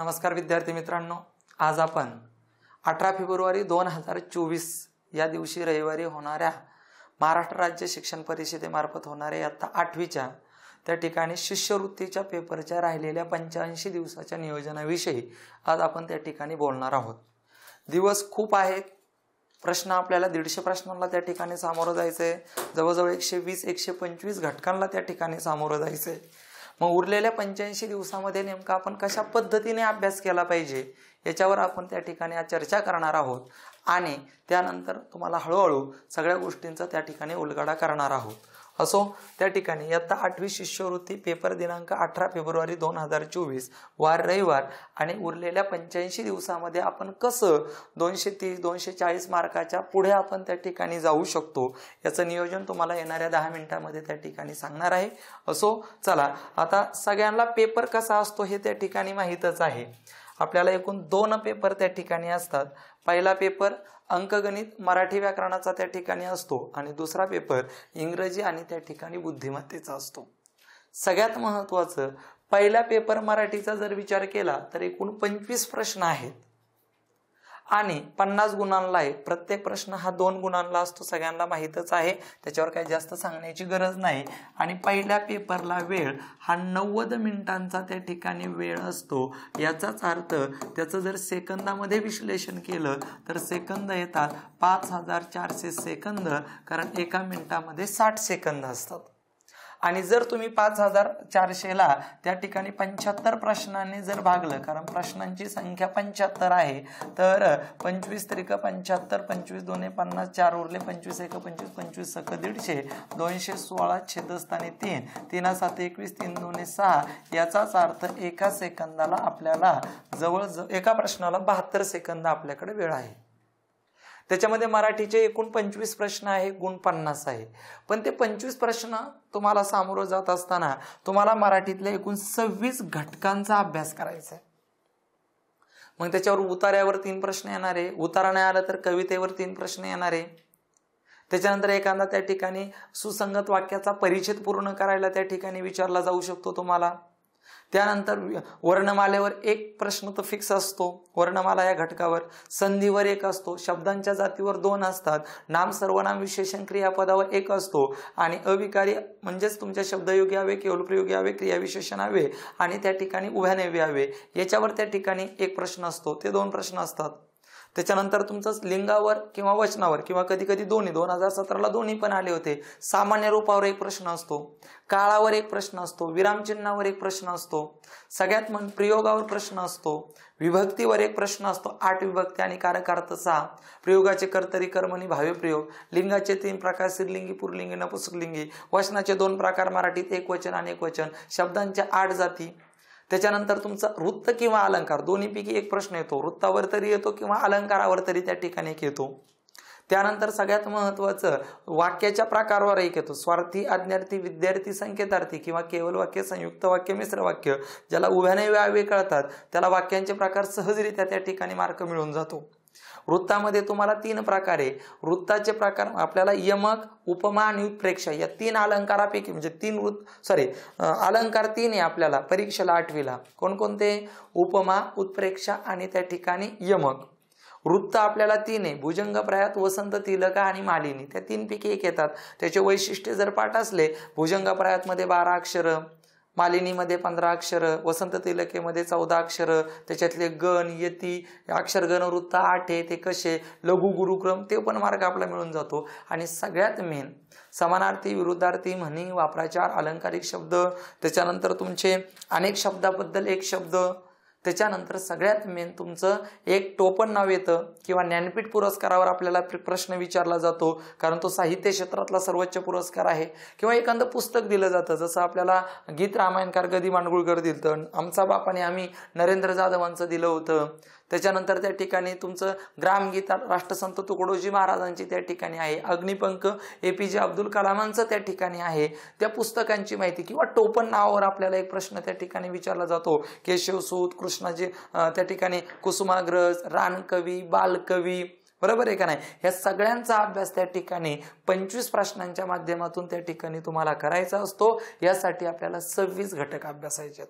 नमस्कार विद्यार्थी मित्रांनो, आज आपण 18 फेब्रुवारी 2024 या दिवशी रविवारी होणाऱ्या महाराष्ट्र राज्य शिक्षण परिषदेमार्फत होणाऱ्या इयत्ता 8वीच्या त्या ठिकाणी शिष्यवृत्तीच्या पेपरच्या राहिलेल्या 85 दिवसाच्या नियोजनाविषयी आज आपण त्या ठिकाणी बोलणार आहोत। दिवस खूप आहेत, प्रश्न आपल्याला 150 प्रश्नांना त्या ठिकाणी सामोरं जायचंय, जवळजवळ 120-125 घटकांना त्या ठिकाणी सामोरं जायचंय। मग उरलेल्या 85 दिवसामध्ये नेमका आपण कशा पद्धतीने अभ्यास केला पाहिजे याच्यावर आपण त्या ठिकाणी आज चर्चा करणार आहोत आणि त्यानंतर तुम्हाला हळूहळू सगळ्या गोष्टींचा त्या ठिकाणी उलगडा करणार आहोत। असो, त्या ठिकाणी इयत्ता 8वी शिष्यवृत्ती पेपर दिनांक 18 फेब्रुवारी 2024 वार रविवार आणि उरलेल्या 85 दिवसामध्ये आपण कसं 230-240 मार्काच्या पुढे आपण त्या ठिकाणी जाऊ शकतो याचं नियोजन तुम्हाला येणाऱ्या 10 मिनिटांमध्ये त्या ठिकाणी सांगणार आहे। असो, चला आता सगळ्यांना पेपर कसा असतो हे त्या ठिकाणी माहीतच आहे। आपल्याला एकूण 2 पेपर त्या ठिकाणी असतात। पहिला पेपर अंकगणित मराठी व्याकरणाचा त्या ठिकाणी असतो आणि दुसरा पेपर इंग्रजी आणि त्या ठिकाणी बुद्धिमत्तेचा असतो। सगळ्यात महत्त्वाचं, पहिला पेपर मराठीचा जर विचार केला तर एकूण 25 प्रश्न आहेत आणि 50 गुणांना आहे। प्रत्येक प्रश्न हा 2 गुणांना असतो, सगळ्यांना माहीतच आहे, त्याच्यावर काही जास्त सांगण्याची गरज नाही। आणि पहिल्या पेपरला वेळ हा 90 मिनिटांचा त्या ठिकाणी वेळ असतो। याचाच अर्थ त्याचं जर सेकंदामध्ये विश्लेषण केलं तर सेकंद येतात 5400 सेकंद, कारण एका मिनिटामध्ये 60 सेकंद असतात। आणि जर तुम्ही 5400ला त्या ठिकाणी 75 प्रश्नांनी जर भागलं, कारण प्रश्नांची संख्या 75 आहे, तर 25 त्रिक 75, 25 दोन्ही 50, 4 उरले 25 एक 25, 25 सक 150, 216 छेदस्थानी 3, 3 7 21, 3 2 6। याचाच अर्थ एका सेकंदाला आपल्याला जवळ एका प्रश्नाला 72 सेकंद आपल्याकडे वेळ आहे। त्याच्यामध्ये मराठीचे एकूण 25 प्रश्न आहे, गुण 50 आहे। पण ते 25 प्रश्न तुम्हाला सामोरं जात असताना तुम्हाला मराठीतल्या एकूण 26 घटकांचा अभ्यास करायचा आहे। मग त्याच्यावर उतार्यावर 3 प्रश्न येणार आहे, उतारा नाही आला तर कवितेवर 3 प्रश्न येणार आहे। त्याच्यानंतर एखादा त्या ठिकाणी सुसंगत वाक्याचा परिच्छेद पूर्ण करायला त्या ठिकाणी विचारला जाऊ शकतो तुम्हाला। त्यानंतर वर्णमालेवर 1 प्रश्न तर फिक्स असतो, वर्णमाला या घटकावर। संधीवर 1 असतो, शब्दांच्या जातीवर 2 असतात, नाम सर्वनाम विशेषण क्रियापदावर 1 असतो आणि अविकारी म्हणजेच तुमच्या शब्दयोगी हवे, केवलप्रयोगी हवे, क्रियाविशेषण हवे आणि त्या ठिकाणी उभयनैवे हवे याच्यावर त्या ठिकाणी 1 प्रश्न असतो, ते 2 प्रश्न असतात। त्याच्यानंतर तुमचं लिंगावर किंवा वचनावर किंवा कधी कधी दोन्ही, 2017ला दोन्ही पण आले होते, सामान्य रूपावर 1 प्रश्न असतो, काळावर 1 प्रश्न असतो, विरामचिन्हावर 1 प्रश्न असतो, सगळ्यात प्रयोगावर प्रश्न असतो, विभक्तीवर 1 प्रश्न असतो, 8 विभक्ती आणि कारकार्थ 6, प्रयोगाचे कर्तरी कर्मणी भावे प्रयोग, लिंगाचे 3 प्रकार स्त्रीलिंगी पुल्लिंगी नपुंसकलिंगी, वचनाचे 2 प्रकार मराठीत एकवचन आणि एकवचन, शब्दांच्या 8 जाती। त्याच्यानंतर तुमचा वृत्त किंवा अलंकार दोन्हीपैकी 1 प्रश्न येतो, वृत्तावर तरी येतो किंवा अलंकारावर तरी त्या ठिकाणी येतो। त्यानंतर सगळ्यात महत्त्वाचं वाक्याच्या प्रकारावर 1 येतो, स्वार्थी, आज्ञार्थी, विद्यार्थी, संकेतार्थी किंवा केवल वाक्य, संयुक्त वाक्य, मिश्र वाक्य, ज्याला उभयनैवे हवे कळतात त्याला वाक्यांचे प्रकार सहजरित्या त्या ठिकाणी मार्क मिळून जातो। वृत्तामध्ये तुम्हाला 3 प्रकार आहे, वृत्ताचे प्रकार आपल्याला यमक, उपमा आणि उत्प्रेक्षा या 3 अलंकारापैकी म्हणजे 3 अलंकार 3 आहे आपल्याला परीक्षेला 8वीला। कोणकोणते? उपमा, उत्प्रेक्षा आणि त्या ठिकाणी यमक। वृत्त आपल्याला 3 आहे, भुजंग, प्रयात, वसंत, तिलका आणि मालिनी, त्या 3 पैकी 1 येतात। त्याचे वैशिष्ट्य जर पाठ असले, भुजंग प्रयात मध्ये 12 अक्षर, मालिनीमध्ये 15 अक्षर, वसंत तिलकेमध्ये 14 अक्षर, त्याच्यातले गण, यती, अक्षरगण वृत्त 8 आहे, ते कसे, लघु गुरुक्रम, ते पण मार्ग आपला मिळून जातो। आणि सगळ्यात मेन समानार्थी, विरुद्धार्थी, म्हणी, वापराचार, अलंकारिक शब्द, त्याच्यानंतर तुमचे अनेक शब्दाबद्दल 1 शब्द, त्याच्यानंतर सगळ्यात मेन तुमचं 1 टोपण नाव येतं किंवा ज्ञानपीठ पुरस्कारावर आपल्याला प्रश्न विचारला जातो, कारण तो साहित्य क्षेत्रातला सर्वोच्च पुरस्कार आहे। किंवा एखादं पुस्तक दिलं जातं, जसं आपल्याला गीत रामायणकार गदी मांडगुळकर दिलं, आमचा बापाने आम्ही नरेंद्र जाधवांचं दिलं होतं। त्याच्यानंतर त्या ठिकाणी तुमचं ग्रामगीता राष्ट्रसंत तुकडोजी महाराजांची त्या ठिकाणी आहे, अग्निपंख APJ अब्दुल कलामांचं त्या ठिकाणी आहे। त्या पुस्तकांची माहिती किंवा टोपण नावावर आपल्याला 1 प्रश्न त्या ठिकाणी विचारला जातो, केशवसूत, कृष्णाजी त्या ठिकाणी कुसुमाग्रज, रानकवी, बालकवी, बरोबर आहे का नाही? या सगळ्यांचा अभ्यास त्या ठिकाणी 25 प्रश्नांच्या माध्यमातून त्या ठिकाणी तुम्हाला करायचा असतो. यासाठी आपल्याला 26 घटक अभ्यासायचे.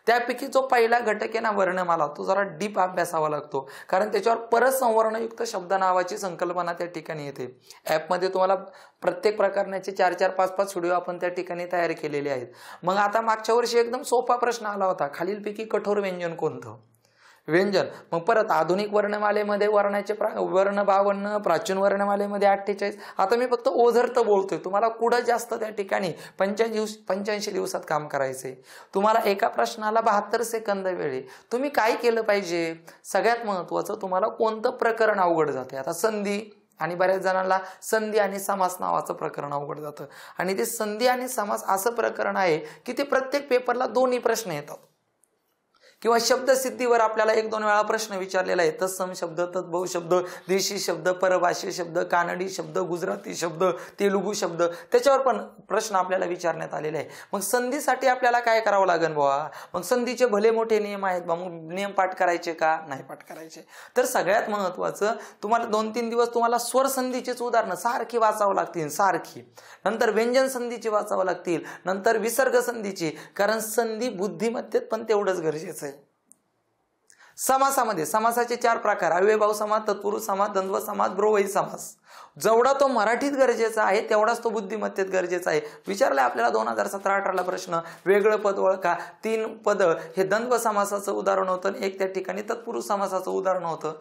त्यापैकी जो पहिला घटक आहे ना वर्णमाला, तो जरा डीप अभ्यासावा लागतो, कारण त्याच्यावर परसंवर्णयुक्त शब्द नावाची संकल्पना त्या ठिकाणी येते. ऍपमध्ये तुम्हाला प्रत्येक प्रकारचे 4-4, 5-5 व्हिडिओ आपण त्या ठिकाणी तयार केलेले आहेत. मग आता मागच्या वर्षी एकदम सोपा प्रश्न आला होता, खालीलपैकी कठोर व्यंजन कोणतं? व्यंजन. मग परत आधुनिक वर्णमालेमध्ये वर्णाचे वर्ण 52, प्राचीन वर्णमालेमध्ये 48. आता मी फक्त ओझरत बोलतोय, तुम्हाला कुठं जास्त त्या ठिकाणी 85 दिवसात काम करायचंय. तुम्हाला एका प्रश्नाला 72 सेकंद वेळ. तुम्ही काय केलं पाहिजे? सगळ्यात महत्वाचं, तुम्हाला कोणतं प्रकरण अवघड जाते. आता संधी, आणि बऱ्याच जणांना संधी आणि समास नावाचं प्रकरण अवघड जातं, आणि ते संधी आणि समास असं प्रकरण आहे की ते प्रत्येक पेपरला दोन्ही प्रश्न येतात. किंवा शब्दसिद्धीवर आपल्याला 1-2 वेळा प्रश्न विचारलेला आहे. तत्सम शब्द, तद्भव शब्द, देशी शब्द, परभाषी शब्द, कानडी शब्द, गुजराती शब्द, तेलुगू शब्द, त्याच्यावर पण प्रश्न आपल्याला विचारण्यात आलेले आहे. मग संधीसाठी आपल्याला काय करावं लागेल बुवा? मग संधीचे भले मोठे नियम आहेत बा, मग नियम पाठ करायचे का नाही पाठ करायचे? तर सगळ्यात महत्वाचं, तुम्हाला 2-3 दिवस तुम्हाला स्वर संधीचीच उदाहरणं सारखी वाचावं लागतील, सारखी. नंतर व्यंजन संधीची वाचावं लागतील, नंतर विसर्ग संधीची, कारण संधी बुद्धिमत्तेत पण तेवढंच गरजेचं आहे. समासामध्ये समासाचे 4 प्रकार: अव्ययभाव समास, तत्पुरुष समास, द्वंद्व समास, बहुव्रीही समास. जेवढा तो मराठीत गरजेचा आहे तेवढाच तो बुद्धिमत्तेत गरजेचा आहे. विचारलाय आपल्याला 2017-18ला प्रश्न, वेगळं पद ओळखा. 3 पद हे द्वंद्व समासाचं उदाहरण होतं, एक त्या ठिकाणी तत्पुरुष समासाचं उदाहरण होतं.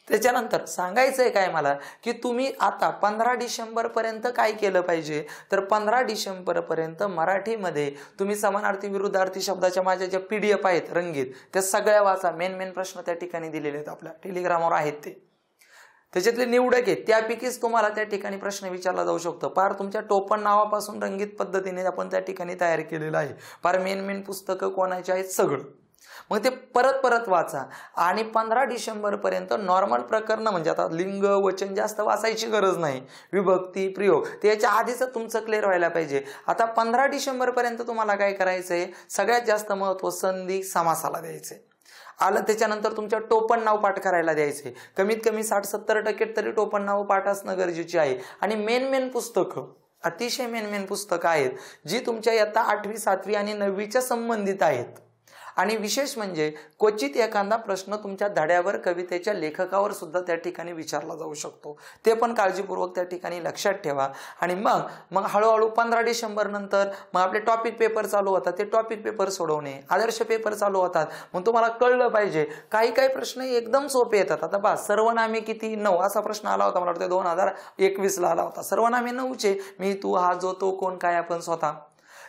त्याच्यानंतर सांगायचंय काय मला, की तुम्ही आता 15 डिसेंबर पर्यंत काय केलं पाहिजे? तर 15 डिसेंबर पर्यंत मराठीमध्ये तुम्ही समानार्थी विरुद्धार्थी शब्दाच्या माझ्या ज्या PDF आहेत रंगीत, त्या सगळ्या वाचा. मेन प्रश्न त्या ठिकाणी दिलेले आहेत, आपल्या टेलिग्रामवर आहेत ते. त्याच्यातले निवडक आहेत, त्यापैकीच तुम्हाला त्या ठिकाणी प्रश्न विचारला जाऊ शकतो. पार तुमच्या टोपण नावापासून रंगीत पद्धतीने आपण त्या ठिकाणी तयार केलेलं आहे. पार मेन पुस्तकं कोणाची आहेत सगळं. मग ते परत वाचा. आणि 15 डिसेंबर पर्यंत नॉर्मल प्रकरण, म्हणजे आता लिंग वचन जास्त वाचायची गरज नाही, विभक्ती प्रयोग ते याच्या आधीच तुमचं क्लिअर व्हायला पाहिजे. आता 15 डिसेंबर पर्यंत तुम्हाला काय करायचंय? सगळ्यात जास्त महत्व संधी समासाला द्यायचंय. आलं, त्याच्यानंतर तुमच्या टोपण नाव पाठ करायला द्यायचे. कमीत कमी 60-70% तरी टोपण नाव पाठ असणं गरजेचे आहे. आणि मेन पुस्तकं, अतिशय मेन पुस्तकं आहेत जी तुमच्या इयत्ता 8वी, 7वी आणि 9वीच्या संबंधित आहेत. आणि विशेष म्हणजे क्वचित एखादा प्रश्न तुमच्या धड्यावर, कवितेच्या लेखकावर सुद्धा त्या ठिकाणी विचारला जाऊ शकतो. ते पण काळजीपूर्वक त्या ठिकाणी लक्षात ठेवा. आणि मग हळूहळू 15 डिसेंबर नंतर मग आपले टॉपिक पेपर चालू होतात. ते टॉपिक पेपर सोडवणे, आदर्श पेपर चालू होतात. मग तुम्हाला कळलं पाहिजे काही प्रश्न एकदम सोपे येतात. आता पहा, सर्वनामे किती? 9 असा प्रश्न आला होता, मला वाटतं 2021ला आला होता. सर्वनामे 9चे, मी, तू, हा, जो, तो, कोण, काय, आपण, स्वतः.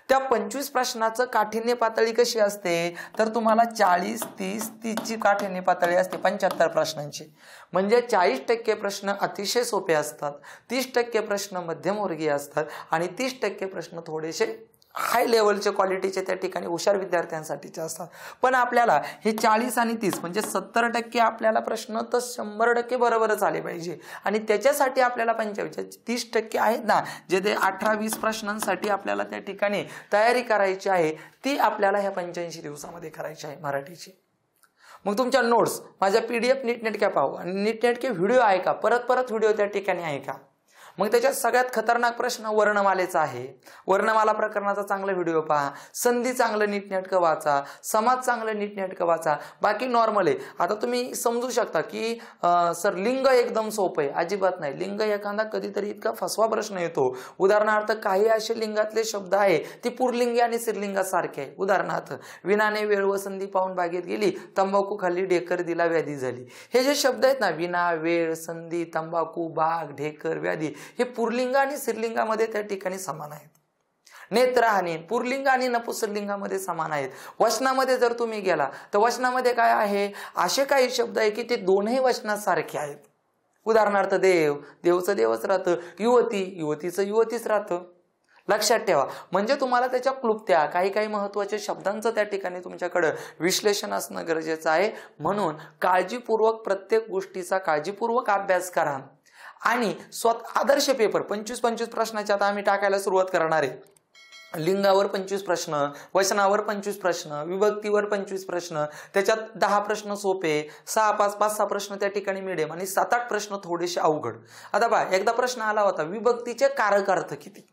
त्या 25 प्रश्नाचं काठिण्य पातळी कशी असते? तर तुम्हाला 40, 30ची काठिण्य पातळी असते 75 प्रश्नांची. म्हणजे 40% प्रश्न अतिशय सोपे असतात, 30% प्रश्न मध्यमवर्गीय असतात, आणि 30% प्रश्न थोडेसे हाय लेवलचे क्वालिटीचे त्या ठिकाणी हुशार विद्यार्थ्यांसाठीचे असतात. पण आपल्याला हे 40 आणि 30 म्हणजे 70% आपल्याला प्रश्न तर 100% बरोबरच आले पाहिजे. आणि त्याच्यासाठी आपल्याला 30% आहेत ना, जे ते 18-20 प्रश्नांसाठी आपल्याला त्या ठिकाणी तयारी करायची आहे, ती आपल्याला ह्या 85 दिवसामध्ये करायची आहे मराठीची. मग तुमच्या नोट्स माझ्या PDF नीटनेटक्या पाहू, आणि नीटनेटके व्हिडिओ आहे का, परत व्हिडिओ त्या ठिकाणी आहे का. मग त्याच्यात सगळ्यात खतरनाक प्रश्न वर्णमालेचा आहे. वर्णमाला प्रकरणाचा चांगला व्हिडिओ पहा, संधी चांगलं नीटनेटकं वाचा, समाज चांगलं नीटनेटकं वाचा. बाकी नॉर्मल आहे. आता तुम्ही समजू शकता की सर लिंग एकदम सोपं आहे. अजिबात नाही. लिंग एखादा कधीतरी इतका फसवा प्रश्न येतो. उदाहरणार्थ काही असे लिंगातले शब्द आहे ती पुरलिंगी आणि स्त्रीलिंगासारखे आहे. उदाहरणार्थ, विनाने वेळ व संधी पाहून बागेत गेली, तंबाखू खाल्ली, ढेकर दिला, व्याधी झाली. हे जे शब्द आहेत ना, विना, वेळ, संधी, तंबाखू, बाग, ढेकर, व्याधी, हे पुरलिंग आणि स्त्रीलिंगामध्ये त्या ठिकाणी समान आहेत. नेत्रहानी पुरलिंग आणि नपुंसकलिंगामध्ये समान आहेत. वचनामध्ये जर तुम्ही गेला तर वचनामध्ये काय आहे, असे काही शब्द आहे की ते दोन्ही वचनासारखे आहेत. उदाहरणार्थ, देव, देवचं देवच राहतं, युवती, युवतीचं युवतीच राहतं. लक्षात ठेवा. म्हणजे तुम्हाला त्याच्या क्लुप्त्या काही महत्वाच्या शब्दांचं त्या ठिकाणी तुमच्याकडे विश्लेषण असणं गरजेचं आहे. म्हणून काळजीपूर्वक प्रत्येक गोष्टीचा काळजीपूर्वक अभ्यास करा. आणि आदर्श पेपर 25 प्रश्नाचे आता आम्ही टाकायला सुरुवात करणार आहे. लिंगावर 25 प्रश्न, वचनावर 25 प्रश्न, विभक्तीवर 25 प्रश्न, त्याच्यात 10 प्रश्न सोपे, 5-6 प्रश्न त्या ठिकाणी मिडियम आणि 7-8 प्रश्न थोडेसे अवघड. आता बघा, एकदा प्रश्न आला होता विभक्तीचे कारकार्थ किती.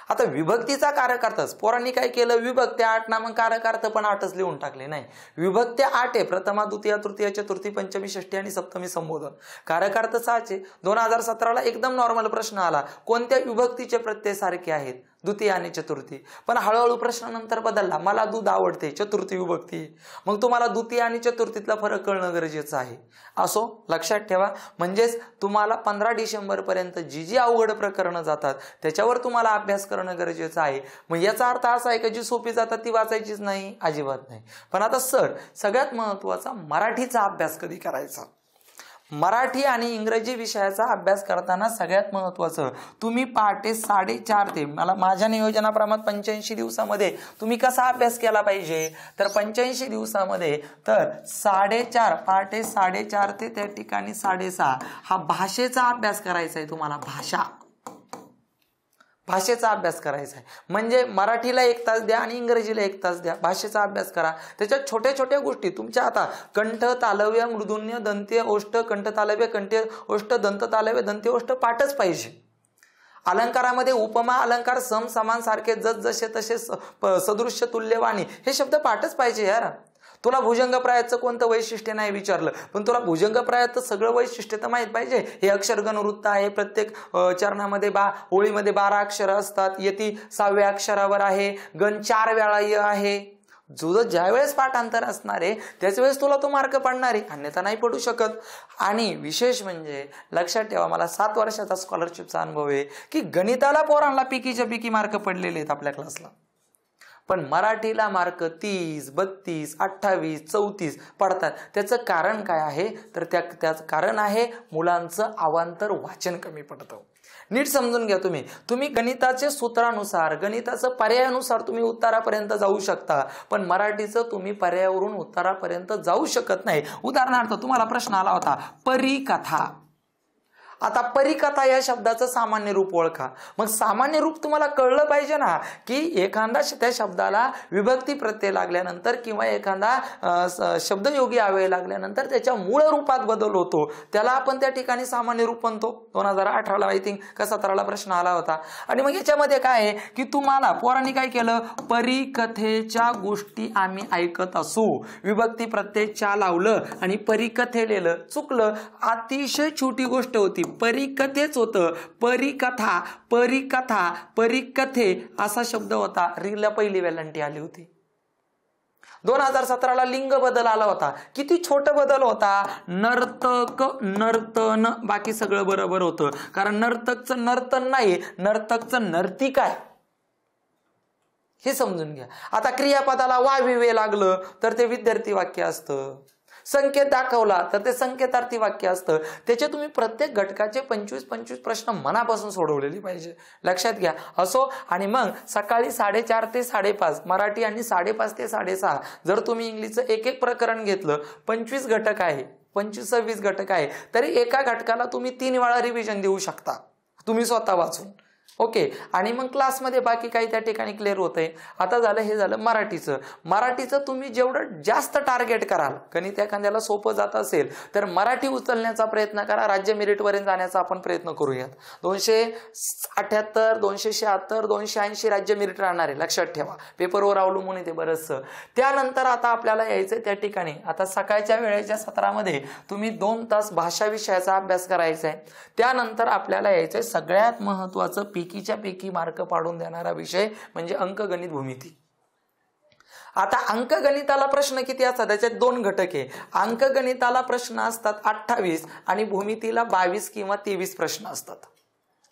आता विभक्तीचा कारकार्थच पोरांनी काय केलं, विभक्ती 8 ना, मग कारकार्थ पण 8च लिहून टाकले. नाही, विभक्ती 8 आहे, प्रथमा, द्वितीय, तृतीय, चतुर्थी, पंचमी, षष्ठी आणि सप्तमी संबोधन. कारकार्थ 6 आहे. 2017ला एकदम नॉर्मल प्रश्न आला, कोणत्या विभक्तीचे प्रत्यय सारखे आहेत, द्वितीय आणि चतुर्थी. पण हळूहळू प्रश्न नंतर बदलला, मला दूध आवडते, चतुर्थी विभक्ती. मग तुम्हाला द्वितीय आणि चतुर्थीतला फरक कळणं गरजेचं आहे. असो, लक्षात ठेवा. म्हणजेच तुम्हाला 15 डिसेंबर पर्यंत जी अवघड प्रकरणं जातात त्याच्यावर तुम्हाला अभ्यास करणं गरजेचं आहे. मग याचा अर्थ असा आहे की जी सोपी जातात ती वाचायचीच नाही, अजिबात नाही. पण आता सगळ्यात महत्वाचा मराठीचा अभ्यास कधी करायचा. मराठी आणि इंग्रजी विषयाचा अभ्यास करताना सगळ्यात महत्वाचं, तुम्ही पहाटे 4:30 ते, मला माझ्या नियोजनाप्रमाणे 85 दिवसामध्ये तुम्ही कसा अभ्यास केला पाहिजे, तर 85 दिवसामध्ये तर 4:30, पहाटे 4:30 ते त्या ठिकाणी 6:30 हा भाषेचा अभ्यास करायचा आहे तुम्हाला. भाषेचा अभ्यास करायचा आहे. म्हणजे मराठीला 1 तास द्या आणि इंग्रजीला 1 तास द्या, भाषेचा अभ्यास करा. त्याच्यात छोट्या छोट्या गोष्टी तुमच्या, आता कंठ, तालव्य, मूर्धन्य, दंत्य, ओष्ठ, कंठ तालव्य, कंठ ओष्ठ, दंत तालव्य, दंत्य ओष्ठ पाठच पाहिजे. अलंकारामध्ये उपमा अलंकार, सम, समान, सारखे, जस, जसे, तसे, सदृश्य, तुल्यवाणी हे शब्द पाठच पाहिजे यार. तुला भुजंगप्रायाचं कोणतं वैशिष्ट्य नाही विचारलं, पण तुला भुजंगप्रायाचं सगळं वैशिष्ट्य तर माहित पाहिजे. हे अक्षरगण वृत्त आहे, प्रत्येक चरणामध्ये ओळीमध्ये 12 अक्षर असतात, यती 6व्या अक्षरावर आहे, गण 4 वेळा य आहे. ज्या वेळेस पाठांतर असणार आहे त्याच वेळेस तुला तो मार्क पडणार आहे, अन्यथा नाही पडू शकत. आणि विशेष म्हणजे लक्षात ठेवा, मला 7 वर्षाचा स्कॉलरशिपचा अनुभव आहे की गणिताला पोरांना पिकीच्या पिकी मार्क पडलेले आहेत आपल्या क्लासला, पण मराठीला मार्क 30, 32, 28, 34 पडतात. त्याचं कारण काय आहे, तर त्याचं कारण आहे मुलांचं अवांतर वाचन कमी पडतं. नीट समजून घ्या. तुम्ही गणिताचे सूत्रानुसार, गणिताचं पर्यायानुसार तुम्ही उत्तरापर्यंत जाऊ शकता, पण मराठीचं तुम्ही पर्यायावरून उत्तरापर्यंत जाऊ शकत नाही. उदाहरणार्थ तुम्हाला प्रश्न आला होता परिकथा. आता परिकथा या शब्दाचं सामान्य रूप ओळखा. मग सामान्य रूप तुम्हाला कळलं पाहिजे ना, की एखादा त्या शब्दाला विभक्ती प्रत्यय लागल्यानंतर किंवा एखादा शब्दयोगी अव्यय लागल्यानंतर त्याच्या मूळ रूपात बदल होतो, त्याला आपण त्या ठिकाणी सामान्य रूप म्हणतो. 2018ला आय थिंक का 17ला प्रश्न आला होता. आणि मग याच्यामध्ये काय आहे की तुम्हाला पोरांनी काय केलं, परिकथेच्या गोष्टी आम्ही ऐकत असू, विभक्ती प्रत्यय च्या लावलं आणि परिकथे लिहिलं, चुकलं. अतिशय छोटी गोष्ट होती, परिकथेच होतं. परिकथा, परिकथा, परिकथे असा शब्द होता. रीला पहिली वेलांटी आली होती. 2017ला लिंग बदल आला होता. किती छोटा बदल होता, नर्तक, नर्तन, बाकी सगळं बरोबर होतं. कारण नर्तकचं नर्तन नाही, नर्तकचं नर्तिक आहे, हे समजून घ्या. आता क्रियापदाला वाविवे लागलं तर ते विद्यार्थी वाक्य असतं, संकेत दाखवला तर ते संकेतार्थी वाक्य असतं. त्याचे तुम्ही प्रत्येक घटकाचे 25-25 प्रश्न मनापासून सोडवलेले पाहिजे, लक्षात घ्या. असो, आणि मग सकाळी 4:30 ते 5:30 मराठी आणि 5:30 ते 6:30 जर तुम्ही इंग्लिशचं एक प्रकरण घेतलं, 25 घटक आहे, 25-26 घटक आहे, तरी एका घटकाला तुम्ही 3 वेळा रिव्हिजन देऊ शकता तुम्ही स्वतः वाचून. ओके. आणि मग क्लासमध्ये बाकी काही त्या ठिकाणी क्लिअर होतंय. आता झालं, हे झालं मराठीचं तुम्ही जेवढं जास्त टार्गेट कराल, गणित एखाद्याला सोपं जात असेल तर मराठी उचलण्याचा प्रयत्न करा. राज्य मेरिटपर्यंत जाण्याचा आपण प्रयत्न करूयात. 278, 276, 280 राज्य मेरिट राहणार आहे, लक्षात ठेवा. पेपरवर अवलंबून येते बरंचसं. त्यानंतर आता आपल्याला यायचंय त्या ठिकाणी, आता सकाळच्या वेळेच्या सत्रामध्ये तुम्ही 2 तास भाषा विषयाचा अभ्यास करायचा आहे. त्यानंतर आपल्याला यायचंय सगळ्यात महत्वाचं पैकीच्या पैकी मार्क पाडून देणारा विषय म्हणजे अंकगणित भूमिती. आता अंकगणिताला प्रश्न किती असतात, त्याच्यात 2 घटक आहे. अंकगणिताला प्रश्न असतात 28 आणि भूमितीला 22 किंवा 23 प्रश्न असतात.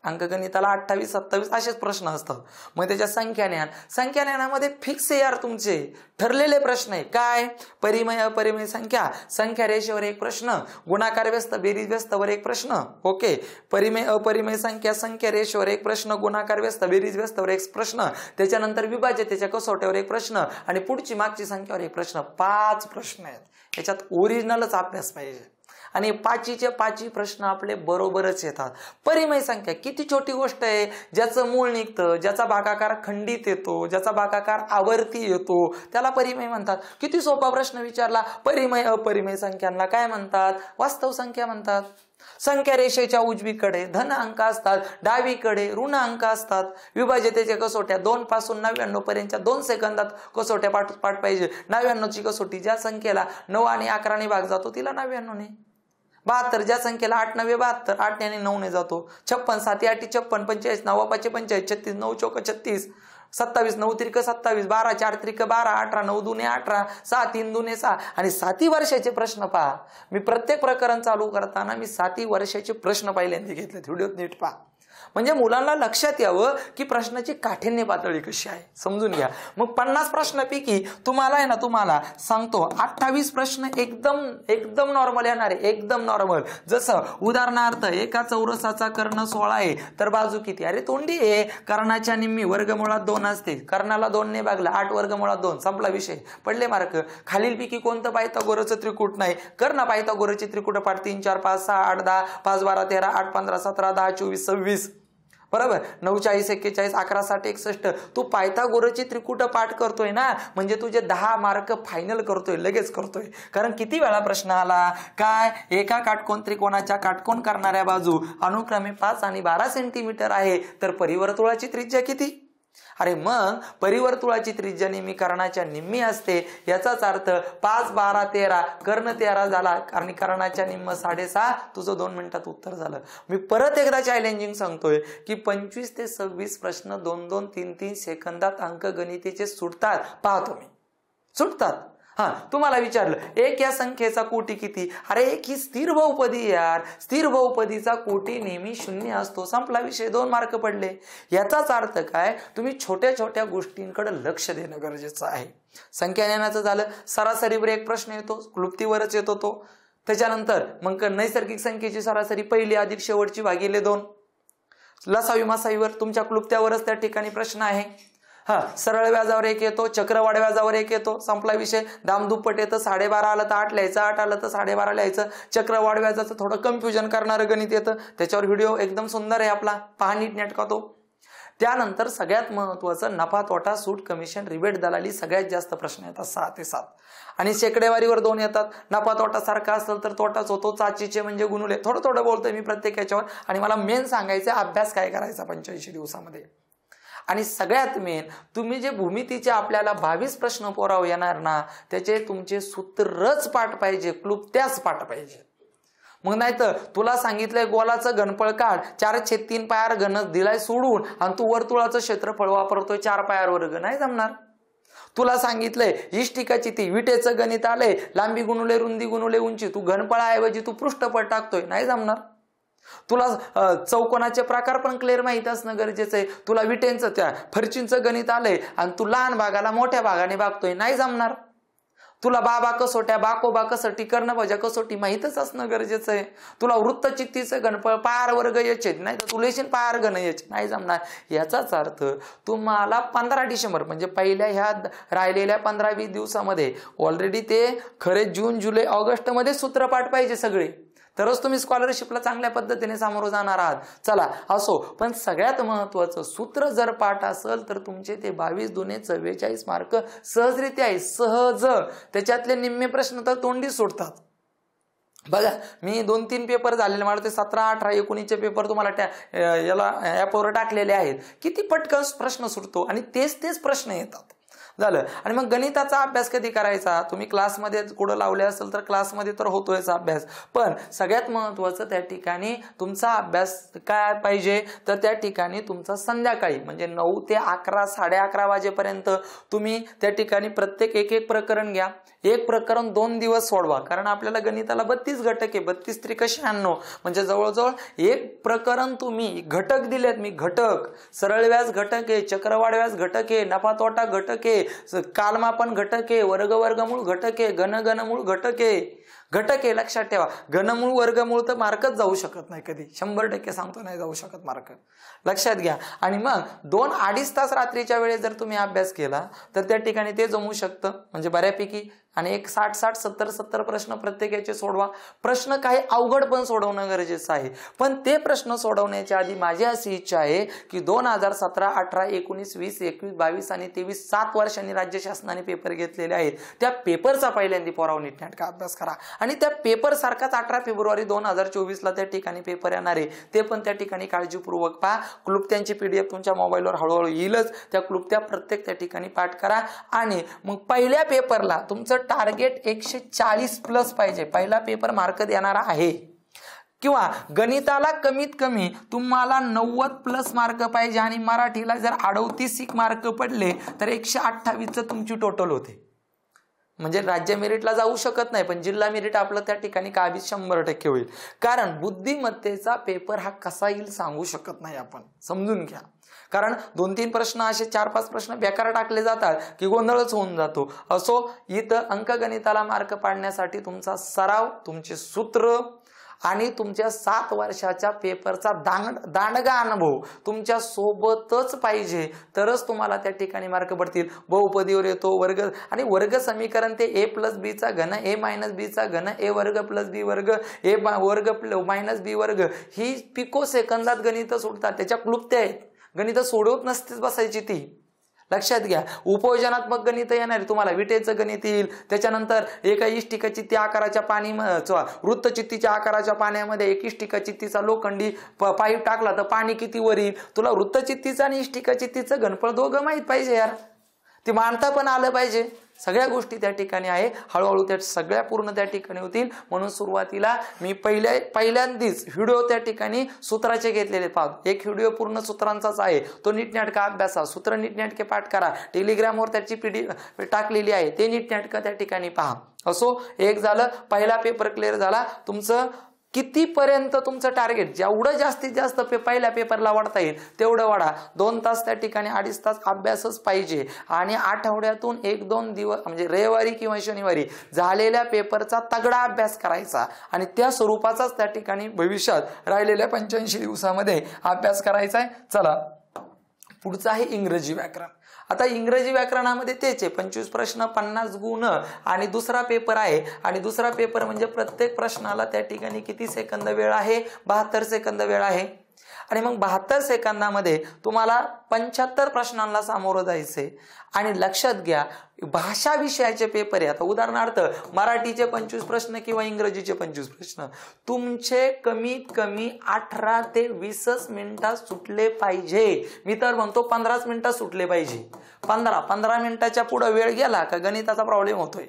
अंकगणिताला 28, 27 असेच प्रश्न असतात. मग त्याच्या संख्याज्ञानामध्ये फिक्स यार तुमचे ठरलेले प्रश्न आहे. काय, परिमेय अपरिमेय संख्या, संख्या रेषेवर 1 प्रश्न, गुणाकार व्यस्त बेरीज व्यस्तवर 1 प्रश्न. ओके. परिमेय अपरिमेय संख्या, संख्या रेषेवर 1 प्रश्न, गुणाकार व्यस्त बेरीज व्यस्तवर 1 प्रश्न, त्याच्यानंतर विभाज्यतेच्या कसोट्यावर 1 प्रश्न आणि पुढची मागची संख्यावर 1 प्रश्न. 5 प्रश्न आहेत. याच्यात ओरिजिनलच अभ्यास पाहिजे. आणि 5चे 5 प्रश्न आपले बरोबरच येतात. परिमेय संख्या किती छोटी गोष्ट आहे, ज्याचं मूळ निघतं, ज्याचा भागाकार खंडित येतो, ज्याचा भागाकार आवर्ती येतो, त्याला परिमेय म्हणतात. किती सोपा प्रश्न विचारला. परिमेय अपरिमेय संख्यांना काय म्हणतात? वास्तव संख्या म्हणतात. संख्या रेषेच्या उजवीकडे धन अंक असतात, डावीकडे ऋण अंक असतात. विभाज्यतेच्या कसोट्या 2 पासून 99 पर्यंतच्या 2 सेकंदात कसोट्या पाठ पाहिजे. 99 ची कसोटी ज्या संख्येला 9 आणि 11 ने भाग जातो तिला 99 ने. 72 ज्या संख्येला 8 9 72, 8 ने 9 ने जातो. 56 7 8 56, 45 9 5 45, 36 9 4 36, 27 9 त्रिक 27, 12 4 त्रिक 12, 18 9 2 18, 6 3 2 6. आणि 7 वर्षाचे प्रश्न पहा. मी प्रत्येक प्रकरण चालू करताना मी 7 वर्षाचे प्रश्न पहिल्यांदा घेतले. व्हिडिओ नीट पहा, म्हणजे मुलांना लक्षात यावं की प्रश्नाची काठिण्य पातळी कशी आहे समजून घ्या. मग 50 प्रश्नापैकी तुम्हाला आहे ना, तुम्हाला सांगतो 28 प्रश्न एकदम नॉर्मल येणार आहे, एकदम नॉर्मल. जसं उदाहरणार्थ एका चौरसाचा कर्ण 16 आहे तर बाजू किती? अरे तोंडी आहे, कर्णाच्या निम्मी वर्गमुळात 2 असते, कर्णाला 2 ने भागला 8 वर्गमुळात 2, संपला विषय, पडले मार्क. खालीलपैकी कोणतं पायथागोरसचं त्रिकूट नाही? कर्ण पायथागोरसची त्रिकूट पाठ 3 4 5 6 8 10, 5 12 13, 8 15 17 10 24 26, बरोबर. 9 40 41 11 60 61. तू पायथागोरसची त्रिकूट पाठ करतोय ना, म्हणजे तुझे 10 मार्क फायनल करतोय, लगेच करतोय. कारण किती वेळा प्रश्न आला काय? एका काटकोन त्रिकोणाच्या काटकोन करणाऱ्या बाजू अनुक्रमे 5 आणि 12 सेंटीमीटर आहे, तर परिवर्तुळाची त्रिज्या किती? अरे मग परिवर्तुळाची त्रिज्या नेहमी कर्णाच्या निम्मी असते. याचाच अर्थ 5 12 13, कर्ण 13 झाला आणि कर्णाच्या निम्म 6.5. तुझं 2 मिनिटात उत्तर झालं. मी परत एकदा चॅलेंजिंग सांगतोय की 25 ते 26 प्रश्न 2-2 3-3 सेकंदात अंकगणितीचे सुटतात. पहा तुम्ही, सुटतात. तुम्हाला विचारलं एक या संख्येचा कोटी किती? अरे एक ही स्थिर बहुपदी यार, स्थिर बहुपदीचा कोटी नेहमी 0 असतो, संपला विषय, 2 मार्क पडले. याचाच अर्थ काय? तुम्ही छोट्या छोट्या गोष्टींकडे लक्ष देणं गरजेचं आहे. संख्या ज्ञानाचं झालं, सरासरीवर एक प्रश्न येतो, क्लुप्तीवरच येतो तो. त्याच्यानंतर मग नैसर्गिक संख्येची सरासरी पहिली अधिक शेवटची भागिले 2, लसावी मासावीवर तुमच्या क्लुप्त्यावरच त्या ठिकाणी प्रश्न आहे. सरळ व्याजावर एक येतो, चक्रवाढ व्याजावर एक येतो, संपला विषय. दामदुप्पट येतं, 12.5 आलं तर 8 लिहायचं, 8 आलं तर 12.5 लिहायचं. चक्रवाढ व्याजाचं थोडं कन्फ्युजन करणारं गणित येतं, त्याच्यावर व्हिडिओ एकदम सुंदर आहे आपला, पहा नीट नेटका तो. त्यानंतर सगळ्यात महत्वाचं नफा तोटा सूट कमिशन रिबेट दलाली, सगळ्यात जास्त प्रश्न येतात 6 ते 7. आणि शेकडेवारीवर 2 येतात. नफा तोटा सारखा असेल तर तोटाच होतो, चाचीचे म्हणजे गुणुले. थोडं बोलतोय मी प्रत्येक याच्यावर, आणि मला मेन सांगायचं अभ्यास काय करायचा 85 दिवसामध्ये. आणि सगळ्यात मेन, तुम्ही जे भूमितीचे आपल्याला 22 प्रश्न पोराव येणार ना, त्याचे तुमचे सूत्रच पाठ पाहिजे, क्लुप्त्याच पाठ पाहिजे. मग नाही तर तुला सांगितलंय गोलाचं घनफळ काढ, 4/3 पायार घन दिलाय सोडून, आणि तू वर्तुळाचं क्षेत्रफळ वापरतोय 4 पायार वर्ग, नाही जमणार. तुला सांगितलंय इष्टिकाची ती विटेचं गणित आलंय, लांबी गुणुले रुंदी गुणुले उंची, तू घनफळाऐवजी तू पृष्ठफळ टाकतोय, नाही जमणार. तुला चौकोनाचे प्रकार पण क्लिअर माहित असणं गरजेचं आहे. तुला विटेंचं त्या फरचींचं गणित आलंय आणि तू लहान भागाला मोठ्या भागाने भागतोय, नाही जमणार. तुला बाबा कसोट्या, बाकोबा कसोटी, कर्णभजा कसोटी माहितच असणं गरजेचं आहे. तुला वृत्तचित्तीचं घनफळ पायार वर्ग यायचे, नाही तर तुला पायार घन यायचे, नाही जमणार. याचाच अर्थ तुम्हाला 15 डिसेंबर म्हणजे पहिल्या ह्या राहिलेल्या 15-20 दिवसामध्ये ऑलरेडी ते खरे जून जुलै ऑगस्ट मध्ये सूत्रपाठ पाहिजे सगळे, तरच तुम्ही स्कॉलरशिपला चांगल्या पद्धतीने सामोरं जाणार आहात. चला असो, पण सगळ्यात महत्वाचं सूत्र जर पाठ असेल तर तुमचे ते 22 दुने 44 मार्क सहजरित्या आहे, सहज. त्याच्यातले निम्मे प्रश्न तर तोंडी सुटतात. बघा, मी 2-3 पेपर झालेले, मला ते 17 18 19चे पेपर तुम्हाला याला ॲपवर टाकलेले आहेत. किती पटकन प्रश्न सुटतो आणि तेच प्रश्न येतात. झालं. आणि मग गणिताचा अभ्यास कधी करायचा? तुम्ही क्लासमध्ये कुठं लावले असेल तर क्लासमध्ये तर होतोयच अभ्यास, पण सगळ्यात महत्वाचं त्या ठिकाणी तुमचा अभ्यास काय पाहिजे, तर त्या ठिकाणी तुमचा संध्याकाळी म्हणजे 9 ते 11 11:30 वाजेपर्यंत तुम्ही त्या ठिकाणी प्रत्येक एक प्रकरण घ्या. एक प्रकरण 2 दिवस सोडवा, कारण आपल्याला गणिताला 32 घटक आहे, 32 त्रिक 96, म्हणजे जवळजवळ एक प्रकरण तुम्ही घटक दिलेत. मी घटक, सरळ व्याज घटक आहे, चक्रवाढ व्याज घटक आहे, नफा तोटा घटक आहे, कालमापन घटक आहे, वर्गमूळ घटक आहे, घनमूळ घटक आहे, घटक आहे, लक्षात ठेवा. घनमूळ वर्गमूळ तर मार्कच जाऊ शकत नाही कधी, 100% सांगतो नाही जाऊ शकत मार्क, लक्षात घ्या. आणि मग 2-2.5 तास रात्रीच्या वेळेस जर तुम्ही अभ्यास केला तर त्या ठिकाणी ते जमू शकतं, म्हणजे बऱ्यापैकी. आणि एक 60-60, 70-70 प्रश्न प्रत्येकाचे सोडवा. प्रश्न काही अवघड पण सोडवणं गरजेचं आहे, पण ते प्रश्न सोडवण्याच्या आधी माझी अशी इच्छा आहे की 2017, 18, 19, 20, 21, 22 आणि 23 7 वर्षांनी राज्य शासनाने पेपर घेतलेले आहेत. त्या पेपरचा पहिल्यांदा पोराव नीटनेटका अभ्यास करा. आणि त्या पेपर सारखाच 18 फेब्रुवारी 2024ला त्या ठिकाणी पेपर येणार आहे, ते पण त्या ठिकाणी काळजीपूर्वक पहा. क्लुप्त्यांची PDF तुमच्या मोबाईलवर हळूहळू येईलच, त्या क्लुप्त्या प्रत्येक त्या ठिकाणी पाठ करा. आणि मग पहिल्या पेपरला तुमचं टार्गेट 140+ पाहिजे. पहिला पेपर मार्क देणारा आहे, किंवा गणिताला कमीत कमी तुम्हाला 90+ मार्क पाहिजे. आणि मराठीला जर 38 मार्क पडले तर 128 तुमची टोटल होते. म्हणजे राज्य मेरिटला जाऊ शकत नाही, पण जिल्हा मेरिट आपलं त्या ठिकाणी काबीज 100% होईल. कारण बुद्धिमत्तेचा पेपर हा कसा येईल सांगू शकत नाही आपण, समजून घ्या. कारण 2-3 प्रश्न असे 4-5 प्रश्न बेकार टाकले जातात की गोंधळच होऊन जातो. असो, इथं अंकगणिताला मार्क पाडण्यासाठी तुमचा सराव, तुमचे सूत्र आणि तुमच्या 7 वर्षाच्या पेपरचा दांडगा अनुभव तुमच्या सोबतच पाहिजे, तरच तुम्हाला त्या ठिकाणी मार्क पडतील. बहुपदीवर येतो वर्ग, आणि वर्ग समीकरण ते a+b चा घन, a - b चा घन, a वर्ग + b वर्ग, a वर्ग - b वर्ग, ही पिको सेकंदात गणित सुटतात. त्याच्या क्लुप्त्या आहेत, गणित सोडवत नसतेच बसायची ती, लक्षात घ्या. उपयोजनात्मक गणित येणार तुम्हाला, विटेचं गणित येईल. त्याच्यानंतर एका इष्टिकाचित्ती आकाराच्या पाणी वृत्तचित्तीच्या आकाराच्या पाण्यामध्ये एक इष्टिकाचित्तीचा लोखंडी पाईप टाकला तर पाणी किती वर येईल. तुला वृत्तचित्तीचं आणि इष्टिकाचित्तीचं घनफळ दोघं माहित पाहिजे यार, ते मांडता पण आलं पाहिजे. सगळ्या गोष्टी त्या ठिकाणी आहे, हळूहळू त्या सगळ्या पूर्ण त्या ठिकाणी होतील. म्हणून सुरुवातीला मी पहिल्यांदाच व्हिडिओ त्या ठिकाणी सूत्राचे घेतलेले पहा. एक व्हिडिओ पूर्ण सूत्रांचाच आहे, तो नीटनेटका अभ्यासा, सूत्र नीटनेटके पाठ करा. टेलिग्रामवर त्याची PDF टाकलेली आहे, ते नीटनेटका त्या ठिकाणी पहा. असो, एक झालं, पहिला पेपर क्लिअर झाला. तुमचं कितीपर्यंत तुमचं टार्गेट जेवढं जास्तीत जास्त पहिल्या पेपरला वाढता येईल तेवढं वाढा. 2 तास त्या ठिकाणी 2.5 तास अभ्यासच पाहिजे. आणि आठवड्यातून 1-2 दिवस म्हणजे रविवारी किंवा शनिवारी झालेल्या पेपरचा तगडा अभ्यास करायचा आणि त्या स्वरूपाचाच त्या ठिकाणी भविष्यात राहिलेल्या 85 दिवसामध्ये अभ्यास करायचा आहे. चला, पुढचं आहे इंग्रजी व्याकरण. आता इंग्रजी व्याकरणामध्ये तेच आहे, 25 प्रश्न, 50 गुण आणि दुसरा पेपर आहे. आणि दुसरा पेपर म्हणजे प्रत्येक प्रश्नाला त्या ठिकाणी किती सेकंद वेळ आहे, 72 सेकंद वेळ आहे. आणि मग 72 सेकंदामध्ये तुम्हाला 75 प्रश्नांना सामोरं जायचंय. आणि लक्षात घ्या, भाषा विषयाचे पेपर आहे. आता उदाहरणार्थ मराठीचे 25 प्रश्न किंवा इंग्रजीचे 25 प्रश्न तुमचे कमीत कमी 18 ते 20 मिनिटात सुटले पाहिजे. मी तर म्हणतो 15 मिनिटात सुटले पाहिजे. 15 मिनिटाच्या पुढे वेळ गेला का गणिताचा प्रॉब्लेम होतोय.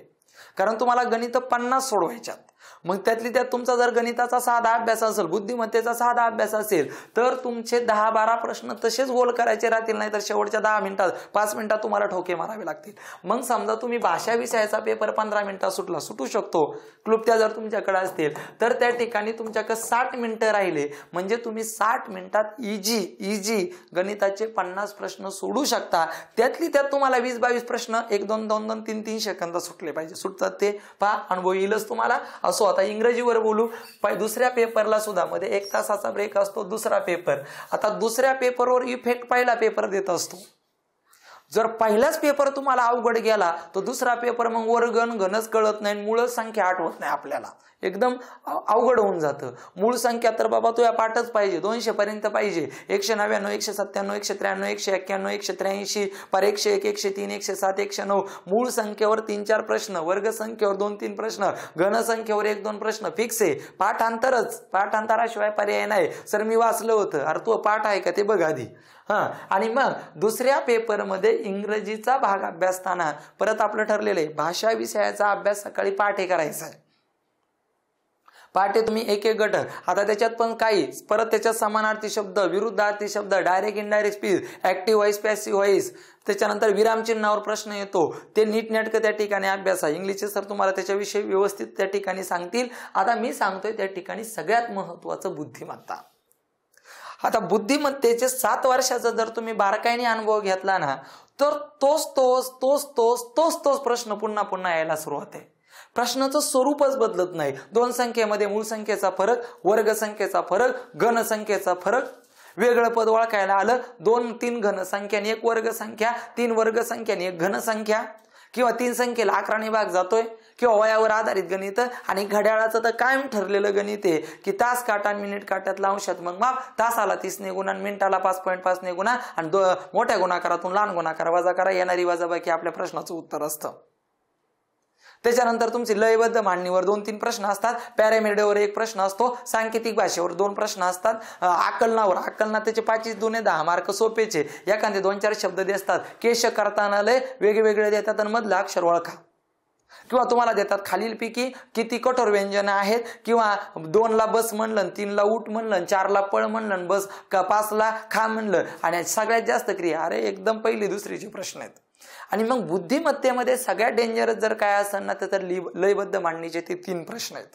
कारण तुम्हाला गणित 50 सोडवायच्यात. मग त्यातली त्यात तुमचा जर गणिताचा साधा अभ्यास असेल, बुद्धिमत्तेचा साधा अभ्यास असेल, तर तुमचे 10-12 प्रश्न तसेच गोल करायचे राहतील. नाही तर शेवटच्या 10 मिनिटात 5 मिनिटात तुम्हाला ठोके मारावे लागतील. मग समजा तुम्ही भाषा विषयाचा पेपर 15 मिनिटात सुटू शकतो, क्लुप्त्या जर तुमच्याकडे असतील, तर त्या ठिकाणी तुमच्याकडे 60 मिनिटं राहिले. म्हणजे तुम्ही 60 मिनिटात इजी गणिताचे 50 प्रश्न सोडू शकता. त्यातली त्यात तुम्हाला 20-22 प्रश्न 1-2, 2-2, 3-3 सेकंदात सुटले पाहिजे. सुटतात ते पहा, अनुभव येईलच तुम्हाला. असो, आता इंग्रजीवर बोलू. दुसऱ्या पेपरला सुद्धा मध्ये 1 तासाचा ब्रेक असतो. दुसरा पेपर, आता दुसऱ्या पेपरवर इफेक्ट पहिला पेपर देत असतो. जर पहिलाच पेपर तुम्हाला अवघड गेला तर दुसरा पेपर मग वर्गण घनच कळत नाही, मूळ संख्या आठवत नाही आपल्याला, एकदम अवघड होऊन जातं. मूळ संख्या तर बाबा तुझ्या पाठच पाहिजे, 200 पर्यंत पाहिजे. 199, 197, 193, 191, 183, 101, 103, 107, 109. मूळ संख्येवर 3-4 प्रश्न, वर्ग संख्येवर 2-3 प्रश्न, घन संख्येवर 1-2 प्रश्न फिक्स आहे. पाठांतराशिवाय पर्याय नाही. सर मी वाचलं होतं. अरे तू पाठ आहे का ते बघ आधी. आणि मग दुसऱ्या पेपरमध्ये इंग्रजीचा भाग अभ्यासताना परत आपलं ठरलेलं आहे, भाषा विषयाचा अभ्यास सकाळी पाठे करायचा आहे. पाठे तुम्ही एक गट, आता त्याच्यात पण काही परत त्याच्यात समानार्थी शब्द, विरुद्धार्थी शब्द, direct indirect speech, active voice, passive voice, त्याच्यानंतर विरामचिन्हावर प्रश्न येतो, ते नीटनेटकं त्या ठिकाणी अभ्यास आहे. इंग्लिशचे सर तुम्हाला त्याच्याविषयी व्यवस्थित त्या ठिकाणी सांगतील. आता मी सांगतोय त्या ठिकाणी सगळ्यात महत्वाचं बुद्धिमत्ता. आता बुद्धिमत्तेचे 7 वर्षाचा जर तुम्ही बारकाईने अनुभव घेतला ना, तर तोच प्रश्न पुन्हा यायला सुरुवात आहे. प्रश्नाचं स्वरूपच बदलत नाही. दोन संख्येमध्ये मूळ संख्येचा फरक, वर्ग संख्येचा फरक, घन संख्येचा फरक. वेगळं पद ओळखायला आलं, 2-3 घन संख्या आणि 1 वर्ग संख्या, 3 वर्ग संख्या आणि 1 घन संख्या, किंवा 3 संख्येला 11ने भाग जातोय, किंवा वयावर आधारित गणित. आणि घड्याळाचं तर कायम ठरलेलं गणित आहे की तास काटा मिनिट काट्यातला अंशात मग माप, तासाला 30 ने गुणा, मिनिटाला 5.5 ने गुणा, आणि मोठ्या गुणाकारातून लहान गुणाकार वजा करा, येणारी वजाबाकी आपल्या प्रश्नाचं उत्तर असतं. त्याच्यानंतर तुमची लयबद्ध मांडणीवर 2-3 प्रश्न असतात, पॅरामिडवर 1 प्रश्न असतो, सांकेतिक भाषेवर 2 प्रश्न असतात, आकलनाचे 5-2 10 मार्क सोपेचे, एखादे 2-4 शब्द देतात, केश करताना लय वेगवेगळे देतात आणि मधलं अक्षर ओळखा. किंवा तुम्हाला देतात खालीलपैकी किती कठोर व्यंजन आहेत, किंवा 2ला बस म्हणलं, 3ला उठ म्हणलं, 4ला पळ म्हणलं, बस 5ला खा म्हणलं, आणि सगळ्यात जास्त क्रिया. अरे एकदम पहिली दुसरीचे प्रश्न आहेत. आणि मग बुद्धिमत्तेमध्ये सगळ्यात डेंजरस जर काय असेल ना तर लयबद्ध मांडणीचे ते 3 प्रश्न आहेत,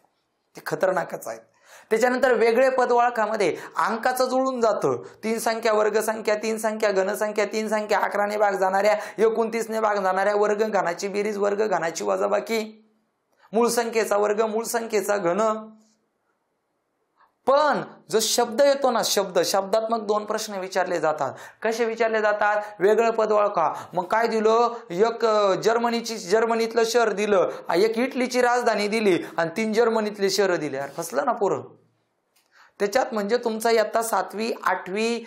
ते खतरनाकच आहेत. त्याच्यानंतर वेगळे पद ओळखामध्ये अंकाचं जुळून जातं. 3 संख्या वर्ग संख्या, 3 संख्या घन संख्या, 3 संख्या 11ने भाग जाणाऱ्या, 29 ने भाग जाणाऱ्या, वर्ग घनाची बेरीज, वर्ग घनाची वजाबाकी, मूळ संख्येचा वर्ग, मूळ संख्येचा घन. पण जो शब्द येतो ना, शब्दात्मक 2 प्रश्न विचारले जातात. कसे विचारले जातात? वेगळं पद ओळखा. मग काय दिलं? एक जर्मनीतलं शहर दिलं, 1 इटलीची राजधानी दिली, आणि 3 जर्मनीतले शहर दिले. यार फसलं ना पोरं. त्याच्यात म्हणजे तुमचा इयत्ता 7वी 8वी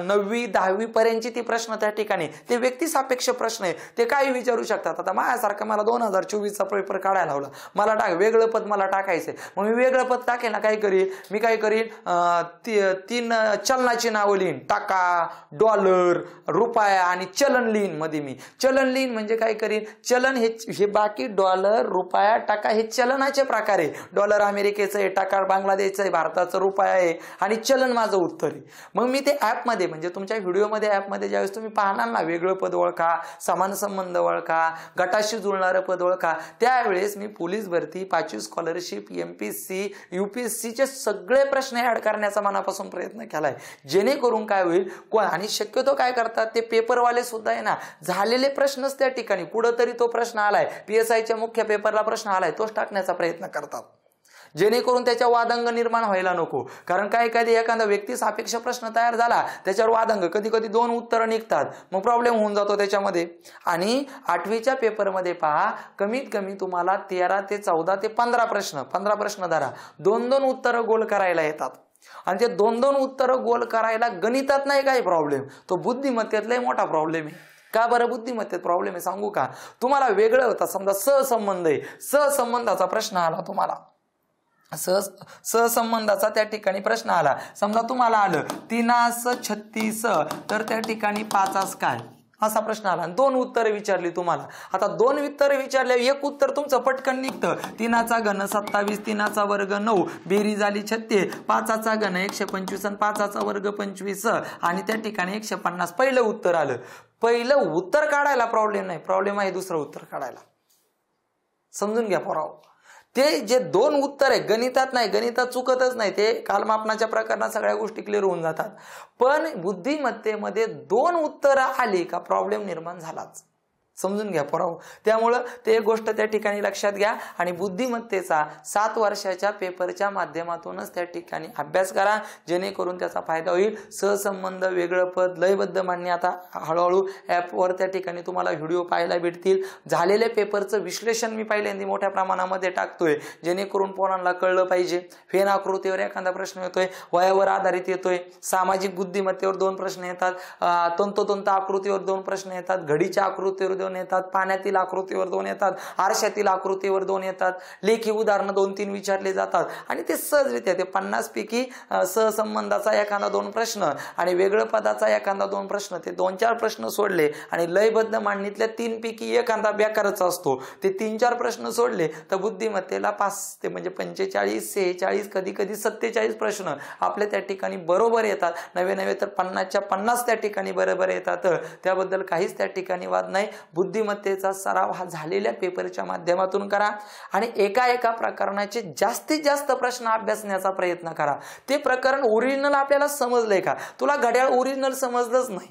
9वी 10वी पर्यंतची ती प्रश्न त्या ठिकाणी ते व्यक्ती सापेक्ष प्रश्न आहे. ते काही विचारू शकतात. आता माझ्यासारखं मला 2024चा पेपर काढायला लावला, मला वेगळं पद मला टाकायचंय. मग मी वेगळं पद टाकेल ना, मी काय करीन 3 चलनाची नावं लिहीन, टाका, डॉलर, रुपया आणि चलन लिहीन. मध्ये मी चलन लिहीन म्हणजे काय करीन, चलन हे बाकी डॉलर रुपया टाका हे चलनाचे प्रकार आहे. डॉलर अमेरिकेचं आहे, टाका बांगलादेशचं आहे, भारताचं रुपया आहे, आणि चलन माझं उत्तर आहे. मग मी ते ऍपमध्ये म्हणजे तुमच्या व्हिडिओमध्ये ऍपमध्ये ज्यावेळेस तुम्ही पाहणार ना, वेगळं पद ओळखा, समान संबंध ओळखा, गटाशी जुळणारं पद ओळखा, त्यावेळेस मी पोलीस भरती, 5वी स्कॉलरशिप, MPSC, UPSCचे सगळे प्रश्न ऍड करण्याचा मनापासून प्रयत्न केलाय. जेणेकरून काय होईल, आणि शक्यतो काय करतात ते पेपरवाले सुद्धा आहे ना, झालेले प्रश्नच त्या ठिकाणी कुठंतरी तो प्रश्न आलाय, PSIच्या मुख्य पेपरला प्रश्न आलाय, तोच टाकण्याचा प्रयत्न करतात, जेणेकरून त्याच्या वादंग निर्माण व्हायला नको. कारण काय कधी एखादा व्यक्ती सापेक्ष प्रश्न तयार झाला, त्याच्यावर वादंग, कधी 2 उत्तरं निघतात, मग प्रॉब्लेम होऊन जातो त्याच्यामध्ये. आणि 8वीच्या पेपरमध्ये पहा, कमीत कमी तुम्हाला 13 ते 14 ते 15 प्रश्न धरा, 2-2 उत्तरं गोल करायला येतात. आणि ते 2-2 उत्तरं गोल करायला गणितात नाही काही प्रॉब्लेम, तो बुद्धिमत्तेतला मोठा प्रॉब्लेम आहे. का बरं बुद्धिमत्तेत प्रॉब्लेम आहे सांगू का? तुम्हाला वेगळं होतं, समजा सहसंबंध आहे, सहसंबंधाचा प्रश्न आला तुम्हाला, सहसंबंधाचा त्या ठिकाणी प्रश्न आला. समजा तुम्हाला आलं 3×36, तर त्या ठिकाणी 5 काय, असा प्रश्न आला. 2 उत्तरं विचारली तुम्हाला. आता 2 उत्तरं विचारले, एक उत्तर तुमचं पटकन निघतं. 3चा घन 27, 3चा वर्ग 9, बेरीज झाली 36, 5चा घन 125 आणि 5चा वर्ग 25, आणि त्या ठिकाणी 150. पहिलं उत्तर आलं. पहिलं उत्तर काढायला प्रॉब्लेम नाही, प्रॉब्लेम आहे दुसरं उत्तर काढायला. समजून घ्या पोराव. ते जे 2 उत्तर आहे गणितात नाही, गणितात चुकतच नाही, ते कालमापनाच्या प्रकरणात सगळ्या गोष्टी क्लिअर होऊन जातात. पण बुद्धिमत्तेमध्ये 2 उत्तरं आली का प्रॉब्लेम निर्माण झालाच. समजून घ्या पोराव. त्यामुळं ते एक गोष्ट त्या ठिकाणी लक्षात घ्या. आणि बुद्धिमत्तेचा 7 वर्षाच्या पेपरच्या माध्यमातूनच त्या ठिकाणी अभ्यास करा, जेणेकरून त्याचा फायदा होईल. सहसंबंध, वेगळं पद, लयबद्ध मांडणी आता हळूहळू ॲपवर त्या ठिकाणी तुम्हाला व्हिडिओ पाहायला भेटतील. झालेल्या पेपरचं विश्लेषण मी पहिल्यांदा मोठ्या प्रमाणामध्ये टाकतोय, जेणेकरून पोरांना कळलं पाहिजे. फेन आकृतीवर एखादा प्रश्न येतोय, वयावर आधारित येतोय, सामाजिक बुद्धिमत्तेवर 2 प्रश्न येतात, तंतोतंत आकृतीवर 2 प्रश्न येतात, घडीच्या आकृतीवर 2 येतात, पाण्यातील आकृतीवर 2 येतात, आरशातील आकृतीवर 2 येतात, लेखी उदाहरणं 2-3 विचारले जातात. आणि ते सहजरित्या ते 50 पैकी सहसंबंधाचा एखादा 2 प्रश्न आणि वेगळं पदाचा एखादा 2 प्रश्न, ते 2-4 प्रश्न सोडले आणि लयबद्ध मांडणीतल्या 3 पैकी एखादा बेकारच असतो, ते 3-4 प्रश्न सोडले तर बुद्धिमत्तेला 5 ते म्हणजे 45, 46, कधी 47 प्रश्न आपल्या त्या ठिकाणी बरोबर येतात. नवे तर 50च्या 50 त्या ठिकाणी बरोबर येतात. त्याबद्दल काहीच त्या ठिकाणी वाद नाही. बुद्धिमत्तेचा सराव हा झालेल्या पेपरच्या माध्यमातून करा आणि एका प्रकरणाचे जास्तीत जास्त प्रश्न अभ्यासण्याचा प्रयत्न करा. ते प्रकरण ओरिजिनल आपल्याला समजलंय का? तुला घड्याळ ओरिजिनल समजलंच नाही,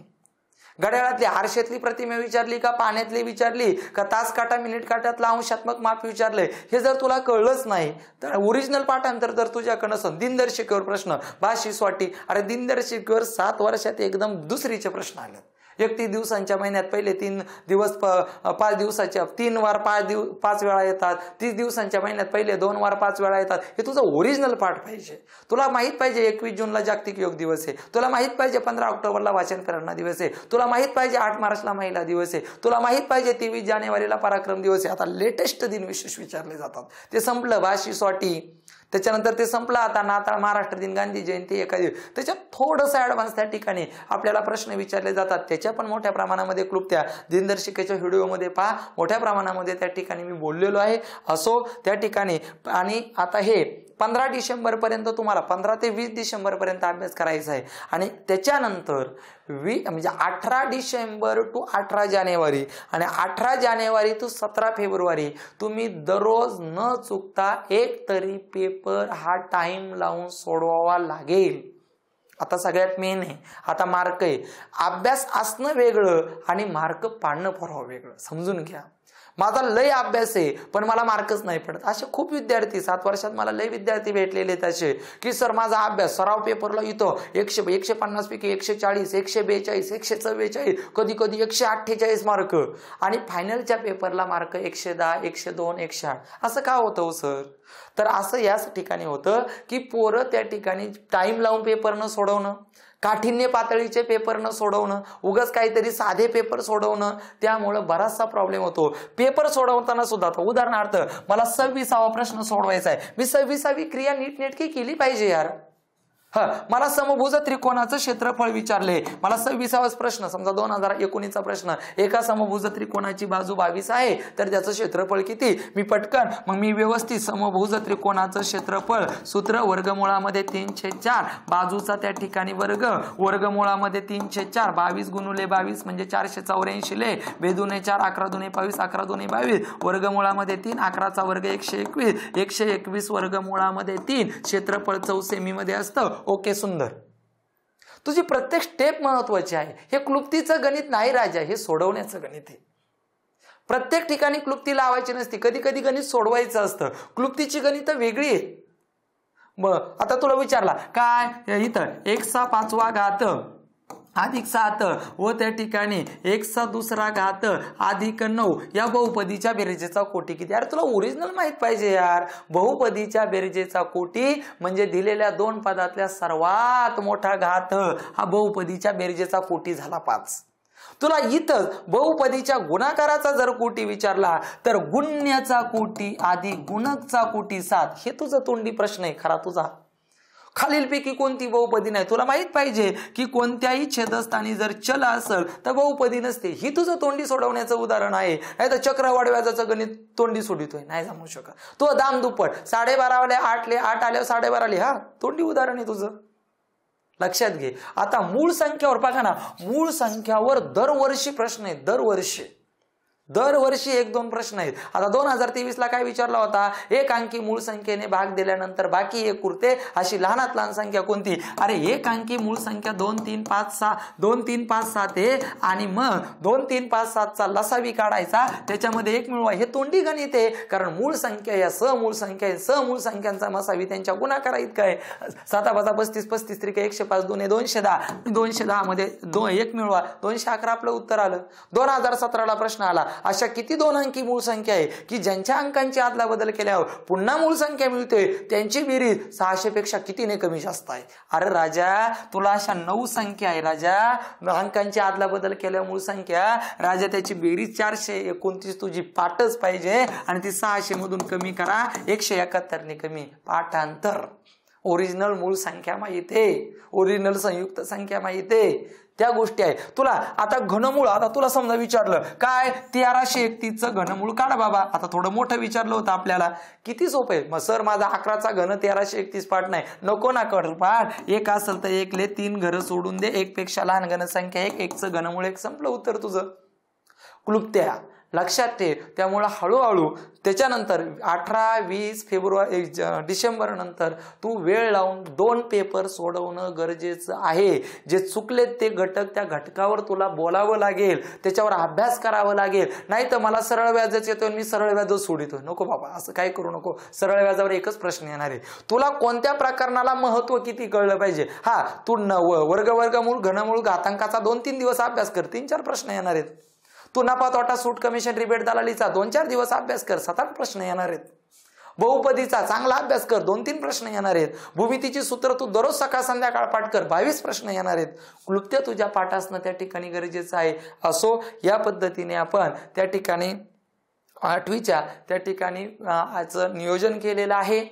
घड्याळातली आरशातली प्रतिमा विचारली का पाण्यातली विचारली का तास काटा मिनिट काट्यातला अंशात्मक माप विचारलंय हे जर तुला कळलंच नाही तर ओरिजिनल पाठांतर जर तुझ्याकडे नसेल, दिनदर्शिकेवर प्रश्न 22 अरे दिनदर्शिकेवर 7 वर्षात एकदम दुसरीचे प्रश्न आले. 31 दिवसांच्या महिन्यात पहिले 3 दिवस 5 दिवसाच्या 3 वार 5 वेळा येतात. 30 दिवसांच्या महिन्यात पहिले 2 वार 5 वेळा येतात. हे तुझं ओरिजिनल पाठ पाहिजे. तुला माहित पाहिजे 21 जूनला जागतिक योग दिवस आहे. तुला माहित पाहिजे 15 ऑक्टोबरला वाचन प्रेरणा दिवस आहे. तुला माहित पाहिजे 8 मार्चला महिला दिवस आहे. तुला माहित पाहिजे 23 जानेवारीला पराक्रम दिवस आहे. आता लेटेस्ट दिन विशेष विचारले जातात. ते संपलं 22 त्याच्यानंतर ते संपलं. आता नाताळ, महाराष्ट्र दिन, गांधी जयंती, एखादी त्याच्यात थोडंसं ऍडव्हान्स त्या ठिकाणी आपल्याला प्रश्न विचारले जातात. त्याच्या पण मोठ्या प्रमाणामध्ये क्लुप्त्या दिनदर्शिकेच्या व्हिडिओमध्ये पहा, मोठ्या प्रमाणामध्ये त्या ठिकाणी मी बोललेलो आहे. असो त्या ठिकाणी. आणि आता हे 15 डिसेंबर पर्यंत तुम्हाला 15 ते 20 डिसेंबर पर्यंत अभ्यास करायचा आहे. आणि त्याच्यानंतर म्हणजे 18 डिसेंबर टू 18 जानेवारी आणि 18 जानेवारी टू 17 फेब्रुवारी तुम्ही दररोज न चुकता एक तरी पेपर हा टाइम लावून सोडवावा लागेल. आता सगळ्यात मेन आहे, आता मार्क आहे. अभ्यास असणं वेगळं आणि मार्क पाडणं परवा वेगळं. समजून घ्या. माझा लय अभ्यास आहे पण मला मार्कच नाही पडत. असे खूप विद्यार्थी 7 वर्षात मला लय विद्यार्थी भेटलेले आहेत असे की सर माझा अभ्यास सराव पेपरला येतो 150 पैकी 140, 142, 144, कधी कधी 148 मार्क आणि फायनलच्या पेपरला मार्क 110, 102, 108. असं का होतं सर? तर असं याच ठिकाणी होतं की पोरं त्या ठिकाणी टाइम लावून पेपर न सोडवणं, काठिण्य पातळीचे पेपर न सोडवणं, उगाच काहीतरी साधे पेपर सोडवणं, त्यामुळे बराचसा प्रॉब्लेम होतो. पेपर सोडवताना सुद्धा उदाहरणार्थ मला 26वा प्रश्न सोडवायचा आहे. मी 26वी क्रिया नीटनेटकी केली पाहिजे यार. मला समभुज त्रिकोणाचं क्षेत्रफळ विचारले. मला 26वा प्रश्न, समजा 2019चा प्रश्न, एका समभुज त्रिकोणाची बाजू 22 आहे तर त्याचं क्षेत्रफळ किती? मी पटकन मग मी व्यवस्थित समभुज त्रिकोणाचं क्षेत्रफळ सूत्र वर्गमुळामध्ये 3/4, बाजूचा त्या ठिकाणी वर्गमुळामध्ये 3/4, 22 गुणुले 22 म्हणजे 484 ले, बेदुने 4, 11 दुने 22, 11 दुने 22, वर्गमुळामध्ये 3, 11चा वर्ग 121, 121 वर्गमुळामध्ये 3, क्षेत्रफळ 4 सेमीमध्ये असतं. ओके, सुंदर. तुझी प्रत्येक स्टेप महत्वाची आहे. हे क्लुप्तीचं गणित नाही राजा, हे सोडवण्याचं गणित आहे. प्रत्येक ठिकाणी क्लुप्ती लावायची नसती, कधी कधी गणित सोडवायचं असतं. क्लुप्तीची गणित वेगळी आहे. मग आता तुला विचारला काय इथं 1/5 अधिक 7 व त्या ठिकाणी 1/2 अधिक 9 या बहुपदीच्या बेरजेचा कोटी किती? यार तुला ओरिजिनल माहित पाहिजे यार. बहुपदीच्या बेरजेचा कोटी म्हणजे दिलेल्या 2 पदातल्या सर्वात मोठा घात हा बहुपदीच्या बेरजेचा कोटी झाला 5. तुला इथं बहुपदीच्या गुणाकाराचा जर कोटी विचारला तर गुण्याचा कोटी अधिक गुणकचा कोटी 7. हे तुझं तोंडी प्रश्न आहे खरा तुझा. खालीलपैकी कोणती बहुपदी नाही? तुला माहित पाहिजे की कोणत्याही छेदस्थानी जर चल असेल तर बहुपदी नसते. ही तुझं तोंडी सोडवण्याचं उदाहरण आहे. नाही तर चक्रवाढ व्याजाचं गणित तोंडी सोडितोय, नाही जमू शकत. तो दाम दुप्पट 12.5 वाले 8 ले, 8 आल्यावर 12.5 ले. तोंडी उदाहरण आहे तुझं. लक्षात घे. आता मूळ संख्यावर बघा ना, मूळ संख्यावर दरवर्षी प्रश्न आहेत. दरवर्षी 1-2 प्रश्न आहेत. आता 2023ला काय विचारला होता? एक अंकी मूळ संख्येने भाग दिल्यानंतर बाकी 1 उरते अशी लहानात लहान संख्या कोणती? अरे एक अंकी मूळ संख्या 2, 3, 5, 6 2, 3, 5, 7 आहे आणि मग 2, 3, 5, 7चा लसावी काढायचा, त्याच्यामध्ये 1 मिळवा. हे तोंडी गणित आहे. कारण मूळ संख्या या सहमूळ संख्या आहे. सहमूळ संख्यांचा मसावी त्यांच्या गुणाकारा इतका आहे. 7 × 35 35 त्रिक 105 2 210. 210 मध्ये 1 मिळवा. 211 आपलं उत्तर आलं. 2017ला प्रश्न आला, अशा किती 2 अंकी मूळ संख्या आहे की ज्यांच्या अंकांची आदला बदल केल्यावर पुन्हा मूळ संख्या मिळते, त्यांची बेरीज 600 पेक्षा कितीने कमी जास्त आहे? अरे राजा, तुला अशा 9 संख्या आहे राजा, अंकांची आदला बदल केल्यावर मूळ संख्या राजा, त्याची बेरीज 429 तुझी पाठच पाहिजे आणि ती 600 मधून कमी करा 171 ने कमी. पाठांतर. ओरिजिनल मूळ संख्या माहिती आहे, ओरिजिनल संयुक्त संख्या माहिती आहे, त्या गोष्टी आहे. तुला आता घनमूळ, आता तुला समजा विचारलं काय 1331चं घनमूळ काढ बाबा. आता थोडं मोठं विचारलं होतं आपल्याला, किती सोपं आहे. मग सर माझा 11चा घन 1331 पाठ नाही, नको ना कर पाठ. 1 असेल तर 1 ले 3 घरं सोडून दे, 1 पेक्षा लहान घनसंख्या 1, 1चं घनमूळ 1, संपलं उत्तर तुझं. क्लुप्त्या लक्षात ठेव. त्यामुळं हळूहळू त्याच्यानंतर 18, 20 फेब्रुवारी डिसेंबर नंतर तू वेळ लावून 2 पेपर सोडवणं गरजेचं आहे. जे चुकलेत ते घटक, त्या घटकावर तुला बोलावं लागेल, त्याच्यावर अभ्यास करावं लागेल. नाही तर मला सरळ व्याजच येतोय मी सरळ व्याजच सोडितोय, नको बाबा, असं काय करू नको. सरळ व्याजावर एकच प्रश्न येणार आहे, तुला कोणत्या प्रकरणाला महत्व किती कळलं पाहिजे. हा, तू वर्गमूळ घनमूळ घातांकाचा 2-3 दिवस अभ्यास कर, 3-4 प्रश्न येणार आहेत. तू नफा तोटा सूट कमिशन रिबेट दलालीचा 2-4 दिवस अभ्यास कर, 7-8 प्रश्न येणार आहेत. बहुपदीचा चांगला अभ्यास कर, 2-3 प्रश्न येणार आहेत. भूमितीची सूत्र तू दररोज सकाळ संध्याकाळ पाठ कर, 22 प्रश्न येणार आहेत. क्लुप्त्य तुझ्या पाठ असणं त्या ठिकाणी गरजेचं आहे. असो, या पद्धतीने आपण त्या ठिकाणी 8वीच्या त्या ठिकाणी आज नियोजन केलेलं आहे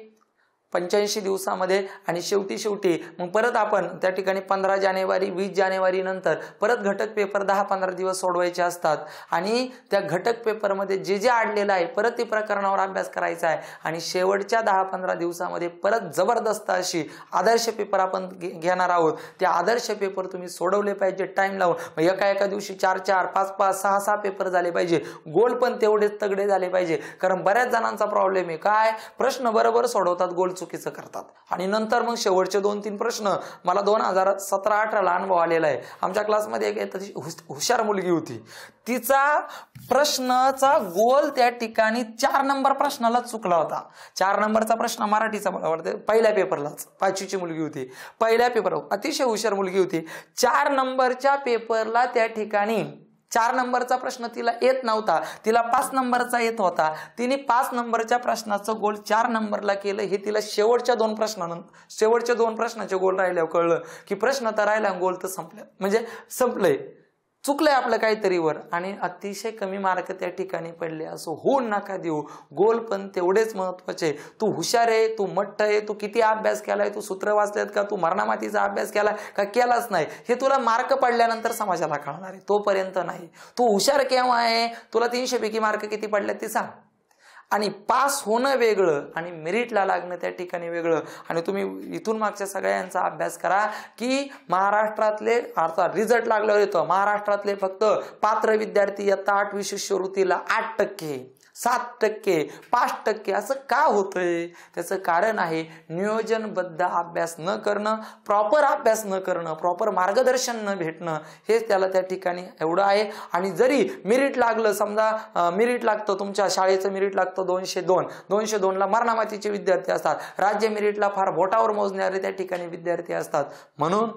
85 दिवसामध्ये. आणि शेवटी मग परत आपण त्या ठिकाणी 15 जानेवारी 20 जानेवारी नंतर परत घटक पेपर 10-15 दिवस सोडवायचे असतात. आणि त्या घटक पेपरमध्ये जे जे अडलेलं आहे परत ते प्रकरणावर अभ्यास करायचा आहे. आणि शेवटच्या 10-15 दिवसामध्ये परत जबरदस्त अशी आदर्श पेपर आपण घेणार आहोत. त्या आदर्श पेपर तुम्ही सोडवले पाहिजे टाइम लावून. मग एका दिवशी 4-4, 5-5, 6-6 पेपर झाले पाहिजे. गोल पण तेवढेच तगडे झाले पाहिजे. कारण बऱ्याच जणांचा प्रॉब्लेम आहे काय, प्रश्न बरोबर सोडवतात, गोल चुकीचं करतात. आणि नंतर मग शेवटचे 2-3 प्रश्न मला 2017-18 अनुभव आलेला आहे. आमच्या क्लासमध्ये एक हुशार मुलगी होती, तिचा प्रश्नाचा गोल त्या ठिकाणी 4 नंबर प्रश्नाला चुकला होता. 4 नंबरचा प्रश्न मराठीचा मला वाटतं पहिल्या पेपरलाच, 5वीची मुलगी होती, पहिल्या पेपर अतिशय हुशार मुलगी होती. 4 नंबरच्या पेपरला त्या ठिकाणी 4 नंबरचा प्रश्न तिला येत नव्हता, तिला 5 नंबरचा येत होता. तिने 5 नंबरच्या प्रश्नाचं गोल 4 नंबरला केलं. हे तिला शेवटच्या 2 प्रश्नाचे गोल राहिल्यावर कळलं की प्रश्न तर राहिला, गोल तर संपले, म्हणजे संपलंय, चुकलंय आपलं काहीतरी वर. आणि अतिशय कमी मार्क त्या ठिकाणी पडले. असं होऊन नका देऊ. गोल पण तेवढेच महत्वाचे. तू हुशार आहे, तू मट्ट आहे, तू किती अभ्यास केलाय, तू सूत्र वाचलेत का, तू मरणामातीचा अभ्यास केलाय का केलाच नाही, हे तुला मार्क पडल्यानंतर समाजाला कळणार आहे, तोपर्यंत नाही. तू हुशार केव्हा आहे, तुला 300 पैकी मार्क किती पडले ते सांग. आणि पास होणं वेगळं आणि मेरिटला लागणं त्या ठिकाणी वेगळं. आणि तुम्ही इथून मागच्या सगळ्यांचा अभ्यास करा की महाराष्ट्रातले अर्थात रिझल्ट लागल्यावर येतो, महाराष्ट्रातले फक्त पात्र विद्यार्थी इयत्ता 8वी शिष्यवृत्तीला 8%, 7%, 5% असं का होतंय. त्याचं कारण आहे नियोजनबद्ध अभ्यास न करणं, प्रॉपर अभ्यास न करणं, प्रॉपर मार्गदर्शन न भेटणं, हेच त्याला त्या ठिकाणी एवढं आहे. आणि जरी मेरिट लागलं, समजा मेरिट लागतं, तुमच्या शाळेचं मेरिट लागतं 202ला मरणामातीचे विद्यार्थी असतात, राज्य मेरिटला फार बोटावर मोजणारे त्या ठिकाणी विद्यार्थी असतात. म्हणून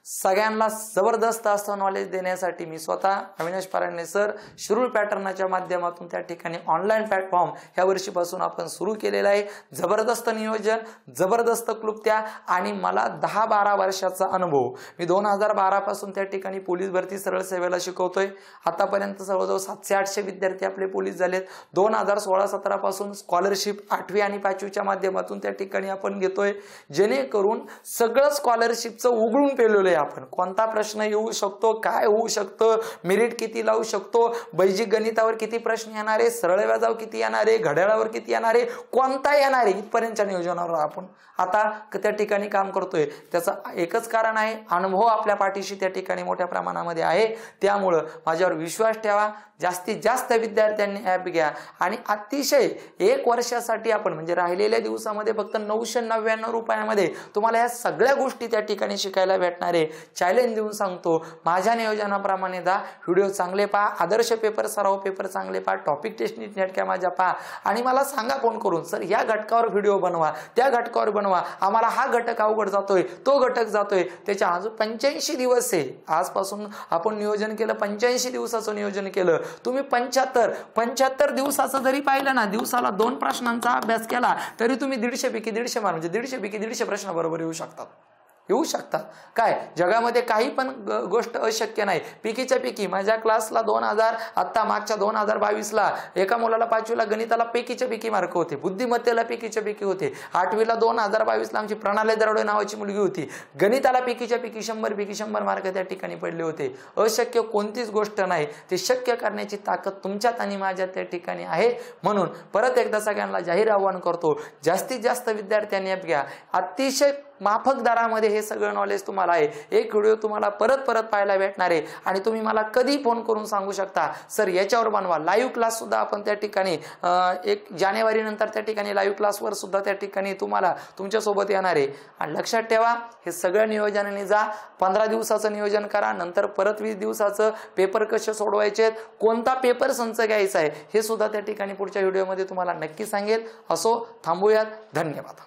सगळ्यांना जबरदस्त असं नॉलेज देण्यासाठी मी स्वतः अविनाश परांजपे सर शिरूर पॅटर्नच्या माध्यमातून त्या ठिकाणी ऑनलाईन प्लॅटफॉर्म ह्या वर्षीपासून आपण सुरू केलेला आहे. जबरदस्त नियोजन, जबरदस्त क्लुप्त्या आणि मला 10-12 वर्षाचा अनुभव. मी 2012 पासून त्या ठिकाणी पोलीस भरती सरळ सेवेला शिकवतोय. आतापर्यंत जवळजवळ 700-800 विद्यार्थी आपले पोलीस झालेत. 2016-17 पासून स्कॉलरशिप 8वी आणि 5वीच्या माध्यमातून त्या ठिकाणी आपण घेतोय, जेणेकरून सगळं स्कॉलरशिपचं उघडून पेलवलंय आपण. कोणता प्रश्न येऊ शकतो, काय होऊ शकतं, मेरिट किती लावू शकतो, बैजिक गणितावर किती प्रश्न येणार आहे, सरळ व्याजावर किती येणार आहे, घड्याळावर किती येणार आहे, कोणता येणार आहे, इथपर्यंतच्या नियोजनावर आपण आता त्या ठिकाणी काम करतोय. त्याचं एकच कारण आहे, अनुभव आपल्या पाठीशी त्या ठिकाणी मोठ्या प्रमाणामध्ये आहे. त्यामुळं माझ्यावर विश्वास ठेवा. जास्तीत जास्त विद्यार्थ्यांनी ॲप घ्या आणि अतिशय 1 वर्षासाठी आपण म्हणजे राहिलेल्या दिवसामध्ये फक्त 999 रुपयामध्ये तुम्हाला या सगळ्या गोष्टी त्या ठिकाणी शिकायला भेटणार आहे. चॅलेंज देऊन सांगतो, माझ्या नियोजनाप्रमाणे व्हिडिओ चांगले पहा, आदर्श पेपर सराव पेपर चांगले पहा, टॉपिक टेस्ट नीट नेटक्या माझ्या पहा आणि मला सांगा फोन करून, सर या घटकावर व्हिडिओ बनवा, त्या घटकावर बनवा, आम्हाला हा घटक अवघड जातोय, तो घटक जातोय. त्याच्या अजून 85 दिवस आहे. आजपासून आपण नियोजन केलं, 85 दिवसाचं नियोजन केलं. तुम्ही 75 दिवसाचं जरी पाहिलं ना, दिवसाला 2 प्रश्नांचा अभ्यास केला तरी तुम्ही 150 पैकी 150 म्हणजे 150 पैकी 150 प्रश्न बरोबर येऊ शकतात. काय जगामध्ये काही पण गोष्ट अशक्य नाही. पैकीच्या पैकी माझ्या क्लासला 2000 आता मागच्या 2022ला एका मुलाला 5वीला गणिताला पैकीच्या पैकी मार्क होते, बुद्धिमत्तेला पैकीच्या पैकी होते. 8वीला 2022ला आमची प्रणाली दरोडे नावाची मुलगी होती, गणिताला पैकीच्या पैकी 100 पैकी 100 मार्क त्या ठिकाणी पडले होते. अशक्य कोणतीच गोष्ट नाही, ते शक्य करण्याची ताकद तुमच्यात आणि माझ्यात त्या ठिकाणी आहे. म्हणून परत एकदा सगळ्यांना जाहीर आवाहन करतो, जास्तीत जास्त विद्यार्थ्यांनी ॲप घ्या. अतिशय माफक दरामध्ये हे सगळं नॉलेज तुम्हाला आहे. एक व्हिडिओ तुम्हाला परत परत पाहायला भेटणार आहे आणि तुम्ही मला कधी फोन करून सांगू शकता सर याच्यावर बनवा. लाईव्ह क्लास सुद्धा आपण त्या ठिकाणी 1 जानेवारी नंतर त्या ठिकाणी लाईव्ह क्लासवर सुद्धा त्या ठिकाणी तुम्हाला तुमच्यासोबत येणार आहे. आणि लक्षात ठेवा हे सगळं नियोजनाने जा. 15 दिवसाचं नियोजन करा, नंतर परत 20 दिवसाचं पेपर कसे सोडवायचे, कोणता पेपर संच घ्यायचा आहे हे सुद्धा त्या ठिकाणी पुढच्या व्हिडिओमध्ये तुम्हाला नक्की सांगेल. असो थांबूयात. धन्यवाद.